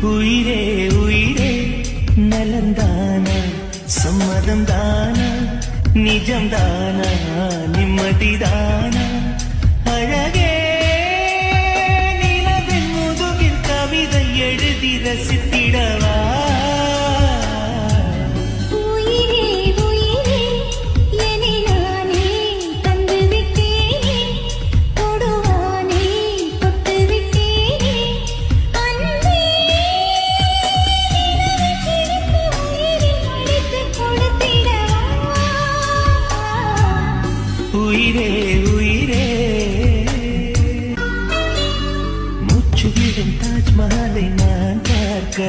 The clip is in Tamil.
உயிரே உயிரே நலந்தானா சம்மதம் தானா நிஜம் தானா நிம்மதிதானா அழகே நிலவின் முதுகில் கவிதை எழுதி ரசித்திடவா உயிரே உயிரே முச்சுவிடும் தாஜ்மஹாலை நான் பார்க்க